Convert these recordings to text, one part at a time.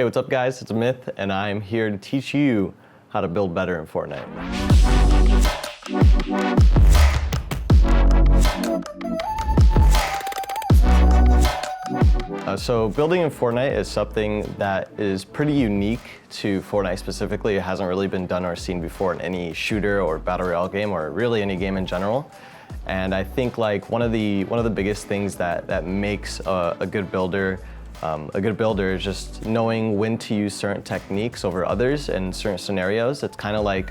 Hey, what's up guys? It's Myth, and I'm here to teach you how to build better in Fortnite. So building in Fortnite is something that is pretty unique to Fortnite specifically. It hasn't really been done or seen before in any shooter or battle royale game, or really any game in general. And I think like one of the biggest things that makes a good builder is just knowing when to use certain techniques over others in certain scenarios. It's kind of like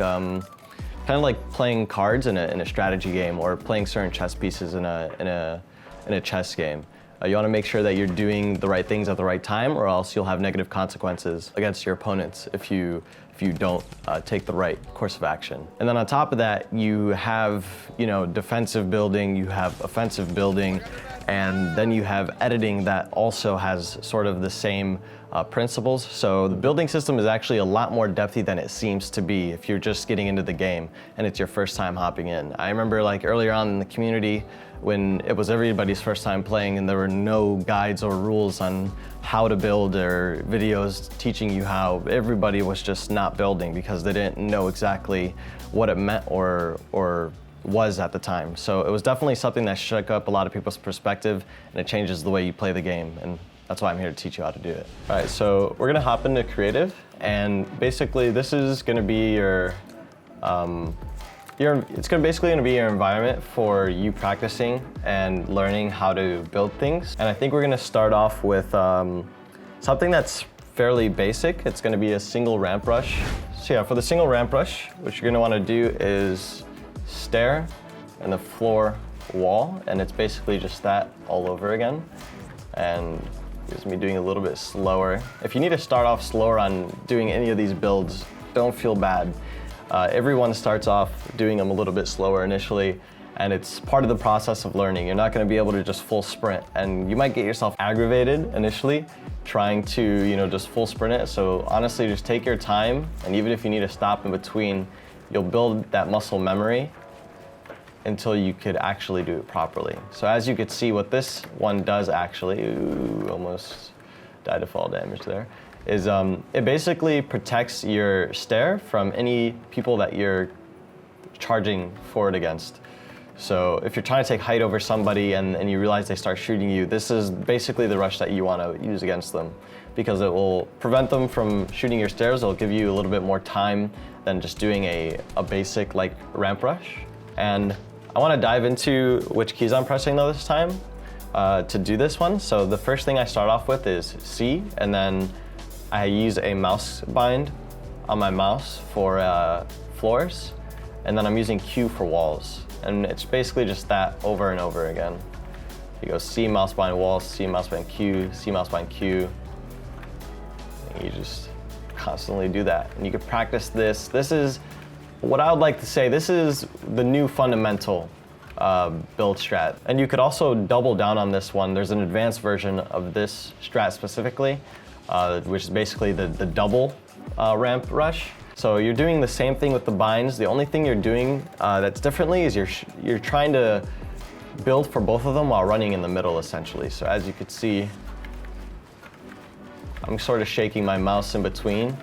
playing cards in a strategy game, or playing certain chess pieces in a chess game. You want to make sure that you're doing the right things at the right time, or else you'll have negative consequences against your opponents if you don't take the right course of action. And then on top of that, you have defensive building, you have offensive building, and then you have editing that also has sort of the same principles. So the building system is actually a lot more depthy than it seems to be if you're just getting into the game and it's your first time hopping in. I remember like earlier on in the community when it was everybody's first time playing and there were no guides or rules on how to build or videos teaching you how. Everybody was just not building because they didn't know exactly what it meant or was at the time. So it was definitely something that shook up a lot of people's perspective, and it changes the way you play the game, and that's why I'm here to teach you how to do it. All right, so we're gonna hop into creative, and basically this is gonna be it's basically gonna be your environment for you practicing and learning how to build things. And I think we're gonna start off with something that's fairly basic. It's gonna be a single ramp rush. So yeah, for the single ramp rush, what you're gonna wanna do is stair and the floor wall, and it's basically just that all over again. And it's me doing a little bit slower. If you need to start off slower on doing any of these builds, don't feel bad. Everyone starts off doing them a little bit slower initially, and it's part of the process of learning. You're not gonna be able to just full sprint, and you might get yourself aggravated initially trying to just full sprint it. So honestly, just take your time, and even if you need to stop in between, you'll build that muscle memory until you could actually do it properly. So as you could see, what this one does actually, almost died of fall damage there, is it basically protects your stair from any people that you're charging forward against. So if you're trying to take height over somebody and you realize they start shooting you, this is basically the rush that you want to use against them, because it will prevent them from shooting your stairs. It'll give you a little bit more time than just doing a basic like ramp rush. And I want to dive into which keys I'm pressing though this time to do this one. So the first thing I start off with is C, and then I use a mouse bind on my mouse for floors, and then I'm using Q for walls. And it's basically just that over and over again. You go C, mouse bind walls, C, mouse bind Q, C, mouse bind Q. And you just constantly do that. And you can practice this. This is what I would like to say, this is the new fundamental build strat. And you could also double down on this one. There's an advanced version of this strat specifically, which is basically the double ramp rush. So you're doing the same thing with the binds. The only thing you're doing that's differently is you're trying to build for both of them while running in the middle essentially. So as you could see, I'm sort of shaking my mouse in between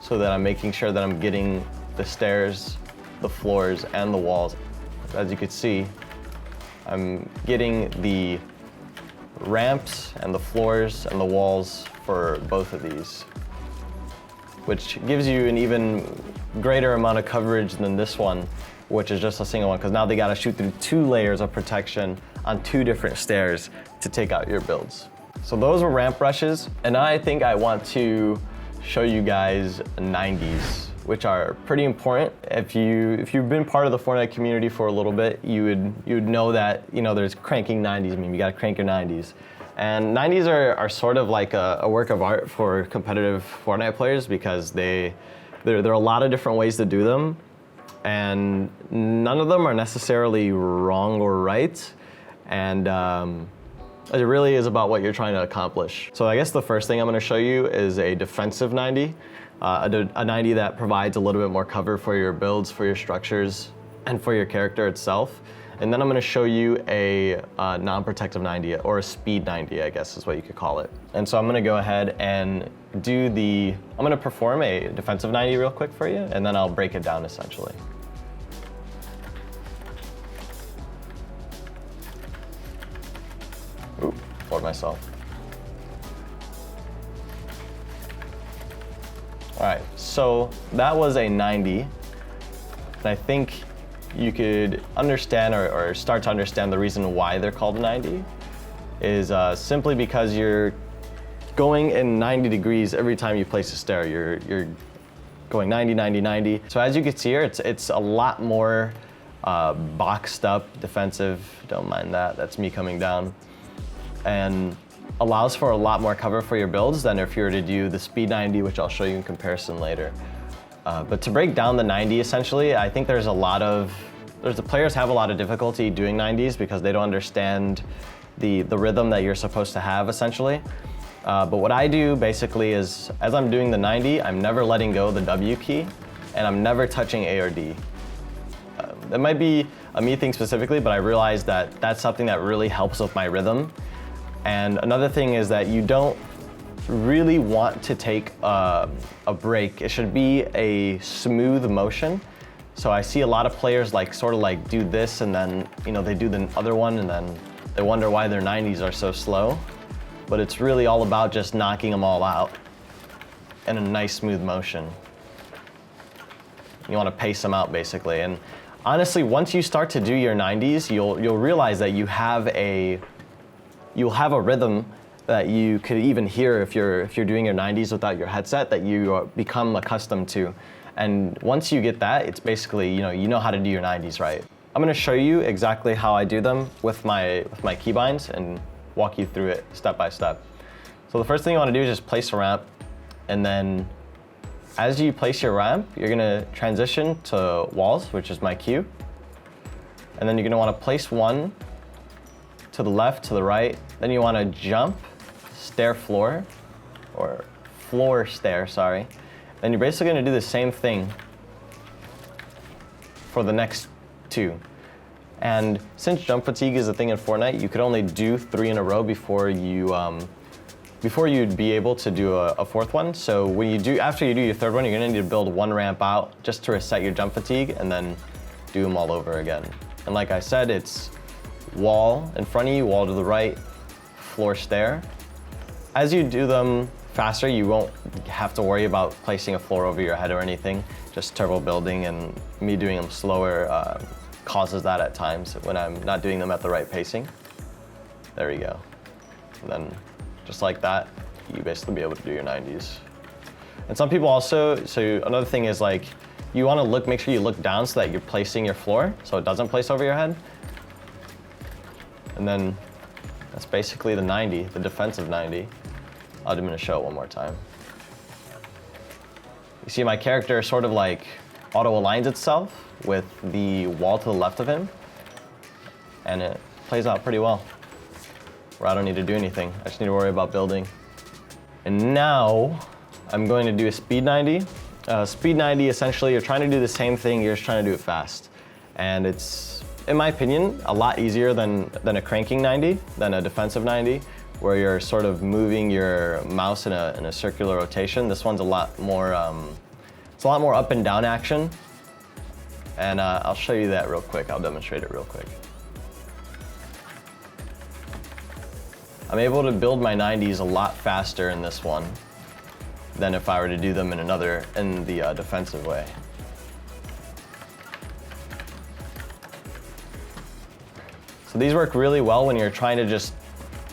so that I'm making sure that I'm getting the stairs, the floors, and the walls. As you can see, I'm getting the ramps and the floors and the walls for both of these, which gives you an even greater amount of coverage than this one, which is just a single one, because now they gotta shoot through 2 layers of protection on 2 different stairs to take out your builds. So those were ramp rushes, and I think I want to show you guys 90s, which are pretty important. If you've been part of the Fortnite community for a little bit, you would know that there's cranking 90s meme. You gotta crank your 90s. And 90s are sort of like a work of art for competitive Fortnite players, because there are a lot of different ways to do them, and none of them are necessarily wrong or right. And it really is about what you're trying to accomplish. So I guess the first thing I'm gonna show you is a defensive 90. A 90 that provides a little bit more cover for your builds, for your structures, and for your character itself. And then I'm gonna show you a non-protective 90, or a speed 90, I guess is what you could call it. And so I'm gonna go ahead and I'm gonna perform a defensive 90 real quick for you, and then I'll break it down essentially. Ooh, floored myself. All right, so that was a 90. And I think you could understand or start to understand the reason why they're called a 90 is simply because you're going in 90 degrees every time you place a stair. You're going 90, 90, 90. So as you can see here, it's a lot more boxed up, defensive. Don't mind that, that's me coming down. And allows for a lot more cover for your builds than if you were to do the speed 90, which I'll show you in comparison later. But to break down the 90 essentially, I think the players have a lot of difficulty doing 90s because they don't understand the rhythm that you're supposed to have essentially. But what I do basically is, as I'm doing the 90, I'm never letting go of the W key, and I'm never touching A or D. That might be a me thing specifically, but I realized that that's something that really helps with my rhythm. And another thing is that you don't really want to take a break. It should be a smooth motion. So I see a lot of players sort of do this, and then they do the other one, and then they wonder why their 90s are so slow. But it's really all about just knocking them all out in a nice smooth motion. You want to pace them out basically. And honestly, once you start to do your 90s, you'll realize that you'll have a rhythm that you could even hear if you're doing your 90s without your headset, that you become accustomed to. And once you get that, it's basically, you know how to do your 90s right. I'm gonna show you exactly how I do them with my keybinds and walk you through it step by step. So the first thing you wanna do is just place a ramp, and then as you place your ramp, you're gonna transition to walls, which is my cue. And then you're gonna wanna place one to the left, to the right. Then you wanna jump, stair floor, or floor stair, sorry. Then you're basically gonna do the same thing for the next two. And since jump fatigue is a thing in Fortnite, you could only do 3 in a row before you'd be able to do a fourth one. So after you do your third one, you're gonna need to build one ramp out just to reset your jump fatigue, and then do them all over again. And like I said, it's wall in front of you, wall to the right, floor stair. As you do them faster, you won't have to worry about placing a floor over your head or anything. Just turbo building, and me doing them slower causes that at times when I'm not doing them at the right pacing. There we go. And then just like that, you basically be able to do your 90s. And some people also, so another thing is you want to make sure you look down so that you're placing your floor so it doesn't place over your head. And then that's basically the 90, the defensive 90. I'm gonna show it one more time. You see my character sort of auto aligns itself with the wall to the left of him, and it plays out pretty well, where I don't need to do anything. I just need to worry about building. And now I'm going to do a speed 90. Speed 90, essentially, you're trying to do the same thing, you're just trying to do it fast. And it's, in my opinion, a lot easier than a cranking 90, than a defensive 90, where you're sort of moving your mouse in a circular rotation. This one's a lot more, it's a lot more up and down action. And I'll show you that real quick. I'll demonstrate it real quick. I'm able to build my 90s a lot faster in this one than if I were to do them in the defensive way. So these work really well when you're trying to just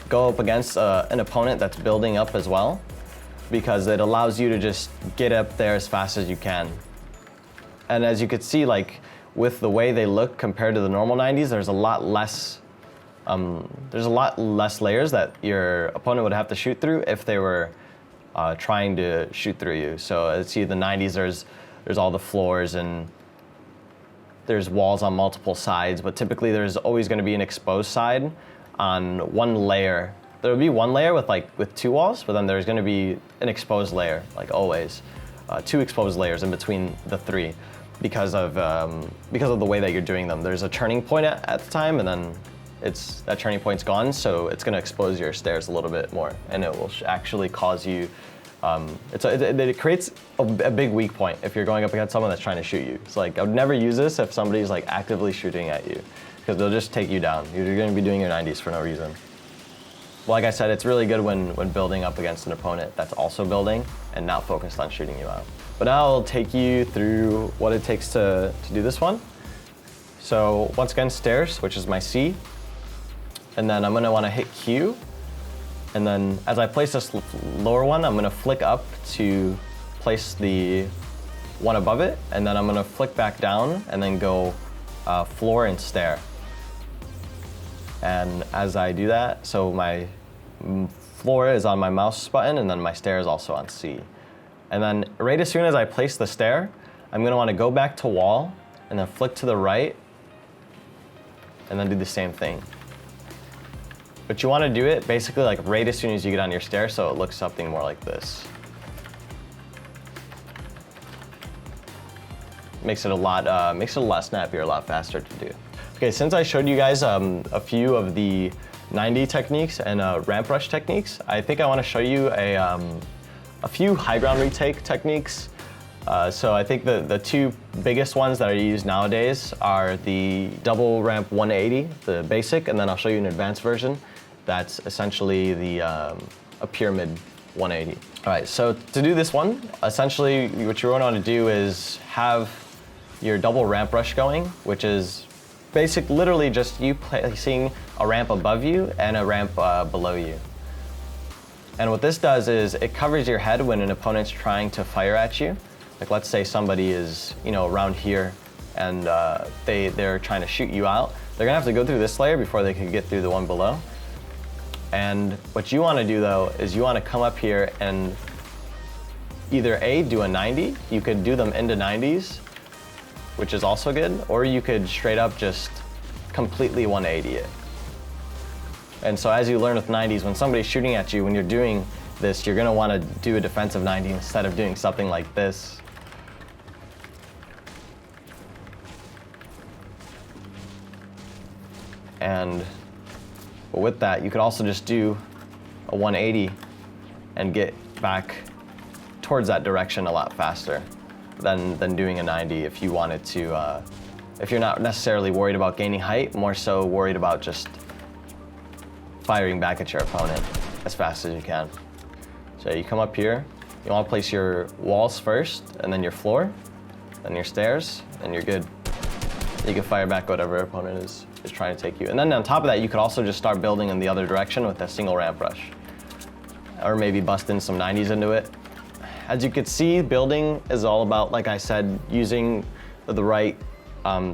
go up against an opponent that's building up as well, because it allows you to just get up there as fast as you can. And as you could see, with the way they look compared to the normal 90s, there's a lot less layers that your opponent would have to shoot through if they were trying to shoot through you. So as you see, the 90s, there's all the floors, and there's walls on multiple sides, but typically there's always going to be an exposed side on one layer. There will be one layer with 2 walls, but then there's going to be an exposed layer, always. 2 exposed layers in between the 3. because of the way that you're doing them. There's a turning point at the time, and then that turning point's gone, so it's going to expose your stairs a little bit more, and it will actually cause you. It creates a big weak point if you're going up against someone that's trying to shoot you. It's like I would never use this if somebody's like actively shooting at you, because they'll just take you down. You're going to be doing your 90s for no reason. Like I said, it's really good when building up against an opponent that's also building and not focused on shooting you out. But now I'll take you through what it takes to do this one. So once again, stairs, which is my C. And then I'm gonna wanna hit Q. And then as I place this lower one, I'm gonna flick up to place the one above it. And then I'm gonna flick back down and then go floor and stair. And as I do that, so my floor is on my mouse button and then my stair is also on C. And then right as soon as I place the stair, I'm gonna wanna go back to wall and then flick to the right and then do the same thing. But you wanna do it basically like right as soon as you get on your stair, so it looks something more like this. Makes it a lot snappier, a lot faster to do. Okay, since I showed you guys a few of the 90 techniques and ramp rush techniques, I think I want to show you a few high ground retake techniques. So I think the two biggest ones that are used nowadays are the double ramp 180, the basic, and then I'll show you an advanced version. That's essentially a pyramid 180. All right, so to do this one, essentially what you're going to want to do is have your double ramp rush going, which is literally just you placing a ramp above you and a ramp below you. And what this does is it covers your head when an opponent's trying to fire at you. Like let's say somebody is, around here and they're trying to shoot you out. They're gonna have to go through this layer before they can get through the one below. And what you wanna do though is you wanna come up here and either A, do a 90, you could do them into 90s, which is also good, or you could straight up just completely 180 it. And so as you learn with 90s, when somebody's shooting at you, when you're doing this, you're gonna wanna do a defensive 90 instead of doing something like this. And with that, you could also just do a 180 and get back towards that direction a lot faster than doing a 90 if you wanted to, if you're not necessarily worried about gaining height, more so worried about just firing back at your opponent as fast as you can. So you come up here, you want to place your walls first, and then your floor, then your stairs, and you're good. You can fire back whatever opponent is trying to take you. And then on top of that, you could also just start building in the other direction with a single ramp rush. Or maybe bust in some 90s into it. As you can see, building is all about, like I said, using the right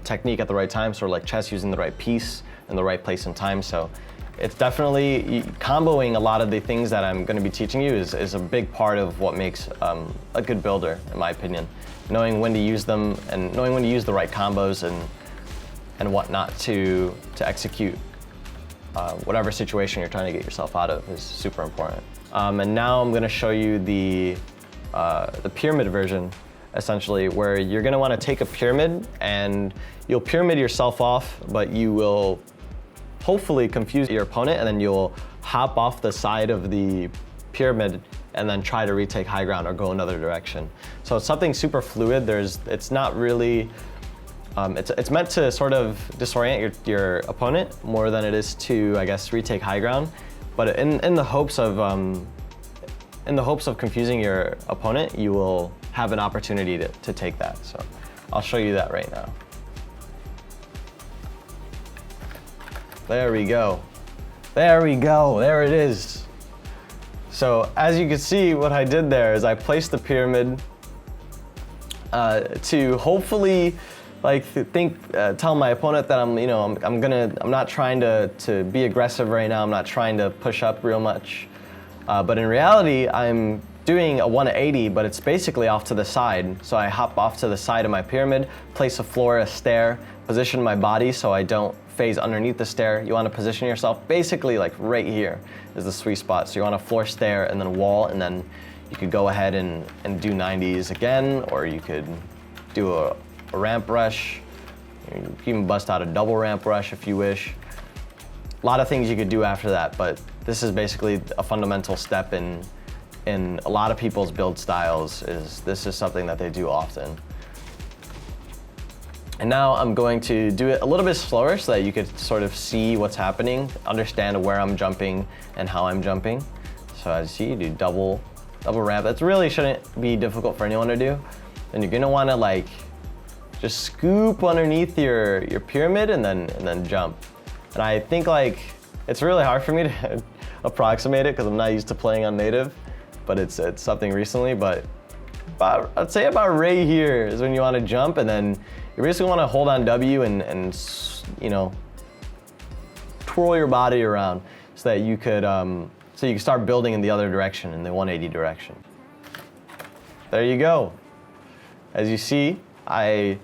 technique at the right time, sort of like chess, using the right piece in the right place and time. So it's definitely comboing a lot of the things that I'm going to be teaching you is a big part of what makes a good builder, in my opinion. Knowing when to use them and knowing when to use the right combos and what not to execute whatever situation you're trying to get yourself out of is super important. And now I'm going to show you the pyramid version, essentially, where you're going to want to take a pyramid and you'll pyramid yourself off, but you will hopefully confuse your opponent, and then you'll hop off the side of the pyramid and then try to retake high ground or go another direction. So it's something super fluid. It's not really, it's meant to sort of disorient your opponent more than it is to, I guess, retake high ground. But in the hopes of confusing your opponent, you will have an opportunity to take that. So I'll show you that right now. There we go. There we go, there it is. So as you can see, what I did there is I placed the pyramid to hopefully tell my opponent that I'm not trying to be aggressive right now. I'm not trying to push up real much. But in reality, I'm doing a 180, but it's basically off to the side. So I hop off to the side of my pyramid, place a floor, a stair, position my body so I don't phase underneath the stair. You want to position yourself basically like right here is the sweet spot. So you want a floor, stair, and then wall, and then you could go ahead and do 90s again, or you could do a ramp rush. You can even bust out a double ramp rush if you wish. A lot of things you could do after that, but this is basically a fundamental step in a lot of people's build styles. This is something that they do often. And now I'm going to do it a little bit slower so that you could sort of see what's happening, understand where I'm jumping and how I'm jumping. So as you see, you do double ramp. That really shouldn't be difficult for anyone to do. And you're gonna wanna like just scoop underneath your pyramid and then jump. And I think like it's really hard for me to approximate it because I'm not used to playing on native, but it's something recently. But I'd say about right here is when you want to jump, and then you basically want to hold on W and you know, twirl your body around so that you could start building in the other direction, in the 180 direction. There you go. As you see, I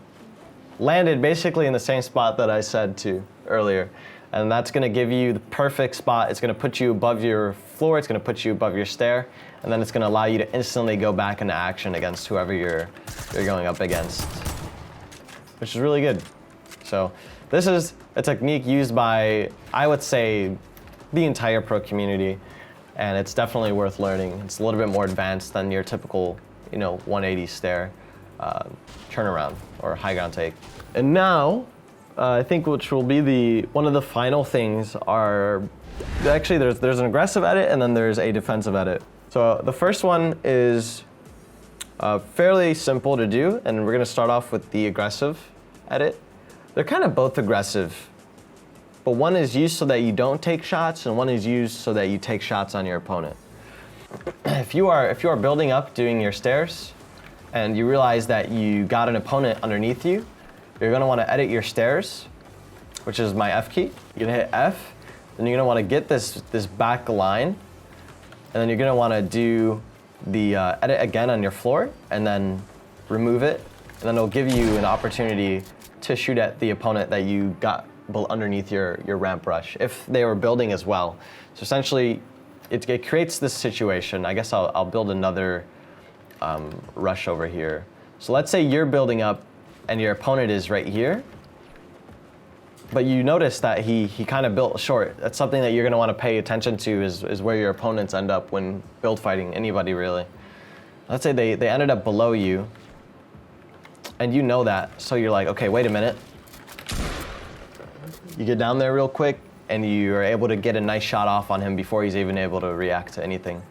landed basically in the same spot that I said to earlier. And that's gonna give you the perfect spot. It's gonna put you above your floor, it's gonna put you above your stair, and then it's gonna allow you to instantly go back into action against whoever you're going up against, which is really good. So this is a technique used by, I would say, the entire pro community, and it's definitely worth learning. It's a little bit more advanced than your typical, you know, 180 stair turnaround or high ground take. And now, I think which will be one of the final things are, actually there's an aggressive edit and then there's a defensive edit. So the first one is fairly simple to do, and we're gonna start off with the aggressive edit. They're kind of both aggressive, but one is used so that you don't take shots and one is used so that you take shots on your opponent. If you are building up doing your stairs and you realize that you got an opponent underneath you, you're gonna wanna edit your stairs, which is my F key. You're gonna hit F, then you're gonna wanna get this back line, and then you're gonna wanna do the edit again on your floor, and then remove it, and then it'll give you an opportunity to shoot at the opponent that you got underneath your ramp rush, if they were building as well. So essentially, it creates this situation. I guess I'll build another rush over here. So let's say you're building up and your opponent is right here, but you notice that he kind of built short. That's something that you're gonna wanna pay attention to is where your opponents end up when build fighting, anybody really. Let's say they ended up below you, and you know that, so you're like, okay, wait a minute. You get down there real quick, and you are able to get a nice shot off on him before he's even able to react to anything.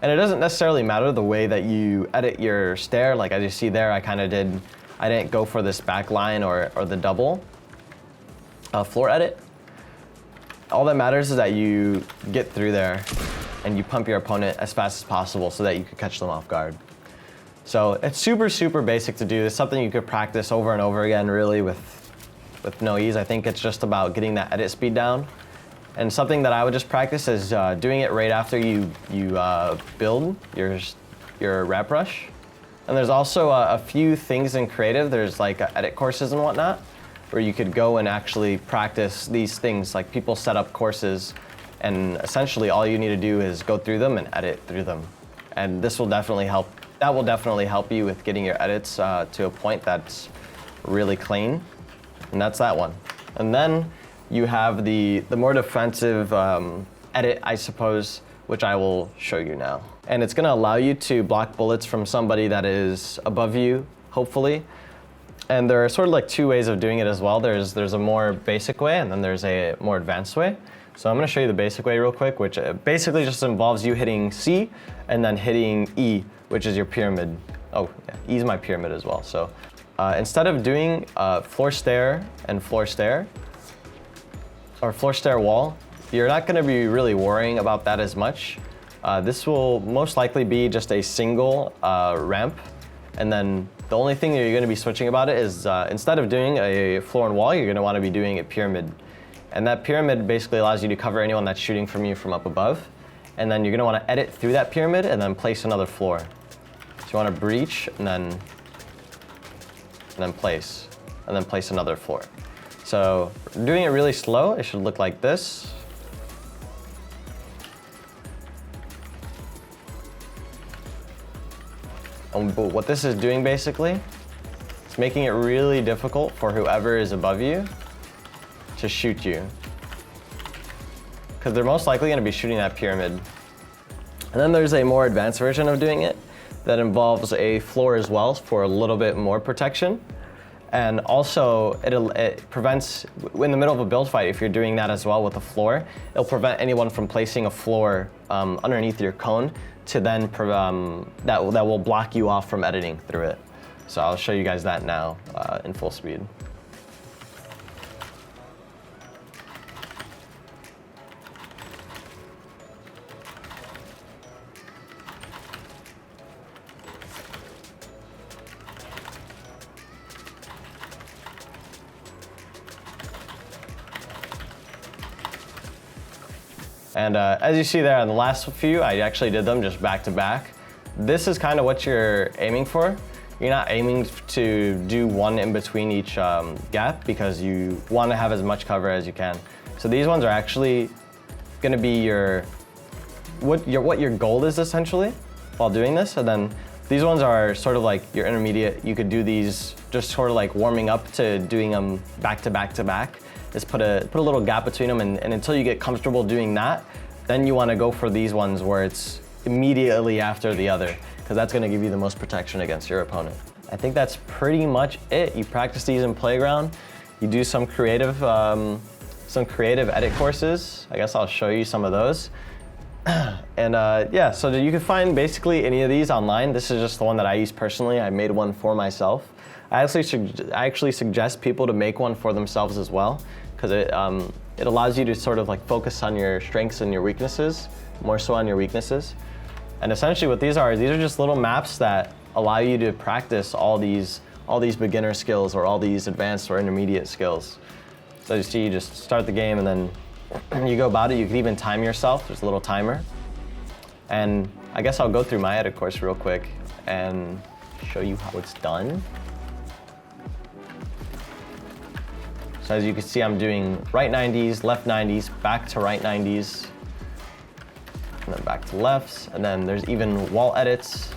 And it doesn't necessarily matter the way that you edit your stair. Like as you see there, I didn't go for this back line or the double floor edit. All that matters is that you get through there and you pump your opponent as fast as possible so that you can catch them off guard. So it's super, super basic to do. It's something you could practice over and over again, really, with no ease. I think it's just about getting that edit speed down. And something that I would just practice is doing it right after you build your ramp rush. And there's also a few things in creative. There's like edit courses and whatnot, where you could go and actually practice these things. Like people set up courses, and essentially all you need to do is go through them and edit through them. And this will definitely help. That will definitely help you with getting your edits to a point that's really clean. And that's that one. And then you have the more defensive edit, I suppose, which I will show you now. And it's gonna allow you to block bullets from somebody that is above you, hopefully. And there are sort of like two ways of doing it as well. There's a more basic way, and then there's a more advanced way. So I'm gonna show you the basic way real quick, which basically just involves you hitting C and then hitting E, which is your pyramid. Oh, yeah, E is my pyramid as well. So instead of doing floor stair and floor stair, or floor stair wall, you're not gonna be really worrying about that as much. This will most likely be just a single ramp, and then the only thing that you're gonna be switching about it is instead of doing a floor and wall, you're gonna wanna be doing a pyramid. And that pyramid basically allows you to cover anyone that's shooting from you from up above. And then you're gonna wanna edit through that pyramid and then place another floor. So you wanna breach and then place another floor. So doing it really slow, it should look like this. And what this is doing basically, It's making it really difficult for whoever is above you to shoot you. Because they're most likely going to be shooting that pyramid. And then there's a more advanced version of doing it that involves a floor as well for a little bit more protection. And also, it prevents, in the middle of a build fight, if you're doing that as well with the floor, it'll prevent anyone from placing a floor underneath your cone to then, that will block you off from editing through it. So I'll show you guys that now in full speed. And as you see there on the last few, I actually did them just back to back. This is kind of what you're aiming for. You're not aiming to do one in between each gap because you want to have as much cover as you can. So these ones are actually going to be what your goal is essentially while doing this. And then these ones are sort of like your intermediate. You could do these just sort of like warming up to doing them back to back to back. Just put a little gap between them, and until you get comfortable doing that, then you want to go for these ones where it's immediately after the other, because that's going to give you the most protection against your opponent. I think that's pretty much it. You practice these in Playground. You do some creative edit courses. I guess I'll show you some of those. And yeah, so you can find basically any of these online. This is just the one that I use personally. I made one for myself. I actually suggest people to make one for themselves as well, because it allows you to sort of like focus on your strengths and your weaknesses, more so on your weaknesses. And essentially what these are just little maps that allow you to practice all these beginner skills or all these advanced or intermediate skills. So you see, you just start the game and then you go about it. You can even time yourself. There's a little timer. And I guess I'll go through my edit course real quick and show you how it's done. So as you can see, I'm doing right 90s, left 90s, back to right 90s, and then back to lefts, and then there's even wall edits.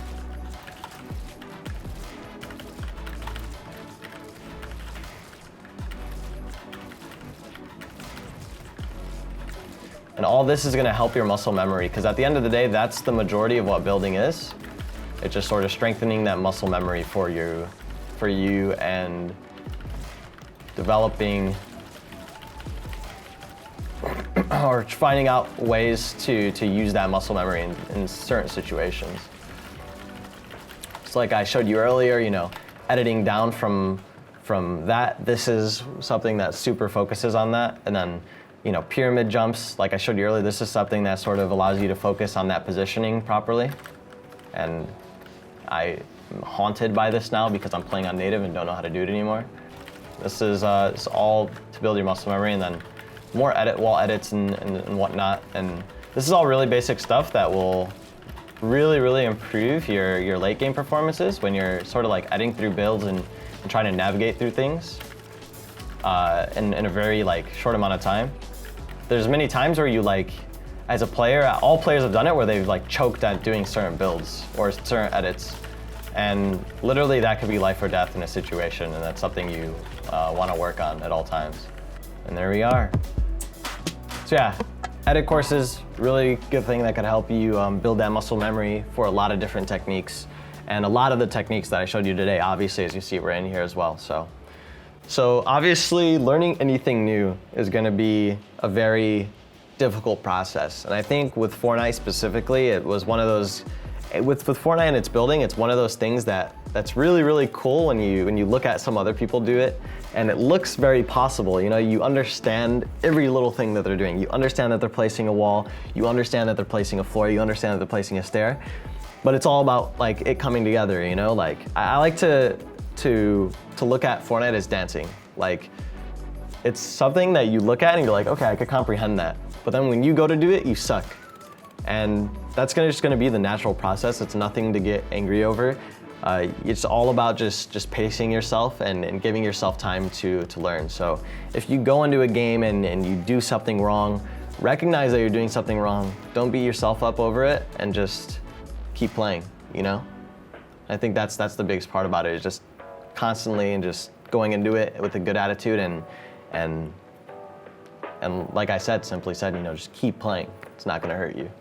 And all this is gonna help your muscle memory, because at the end of the day, that's the majority of what building is. It's just sort of strengthening that muscle memory for you and developing or finding out ways to use that muscle memory in certain situations. So like I showed you earlier, you know, editing down from that, this is something that super focuses on that. And then, you know, pyramid jumps, like I showed you earlier, this is something that sort of allows you to focus on that positioning properly. And I'm haunted by this now because I'm playing on native and don't know how to do it anymore. This is it's all to build your muscle memory, and then more wall edits and whatnot. And this is all really basic stuff that will really improve your late game performances when you're sort of like editing through builds and trying to navigate through things in a very like short amount of time. There's many times where you like, as a player, all players have done it, where they've like choked at doing certain builds or certain edits. And literally that could be life or death in a situation, and that's something you want to work on at all times. And there we are. So yeah, edit courses, really good thing that could help you build that muscle memory for a lot of different techniques. And a lot of the techniques that I showed you today, obviously, as you see, were in here as well. So obviously, learning anything new is going to be a very difficult process. And I think with Fortnite specifically, it was one of those, with Fortnite and its building, it's one of those things that's really cool when you look at some other people do it, and it looks very possible. You know, you understand every little thing that they're doing. You understand that they're placing a wall. You understand that they're placing a floor. You understand that they're placing a stair. But it's all about like it coming together. You know, like I like to look at Fortnite as dancing. Like it's something that you look at and you're like, okay, I could comprehend that. But then when you go to do it, you suck. And that's just gonna be the natural process. It's nothing to get angry over. It's all about just pacing yourself and giving yourself time to learn. So if you go into a game and you do something wrong, recognize that you're doing something wrong. Don't beat yourself up over it and just keep playing, you know? I think that's the biggest part about it, is just constantly and just going into it with a good attitude and like I said, simply said, just keep playing. It's not going to hurt you.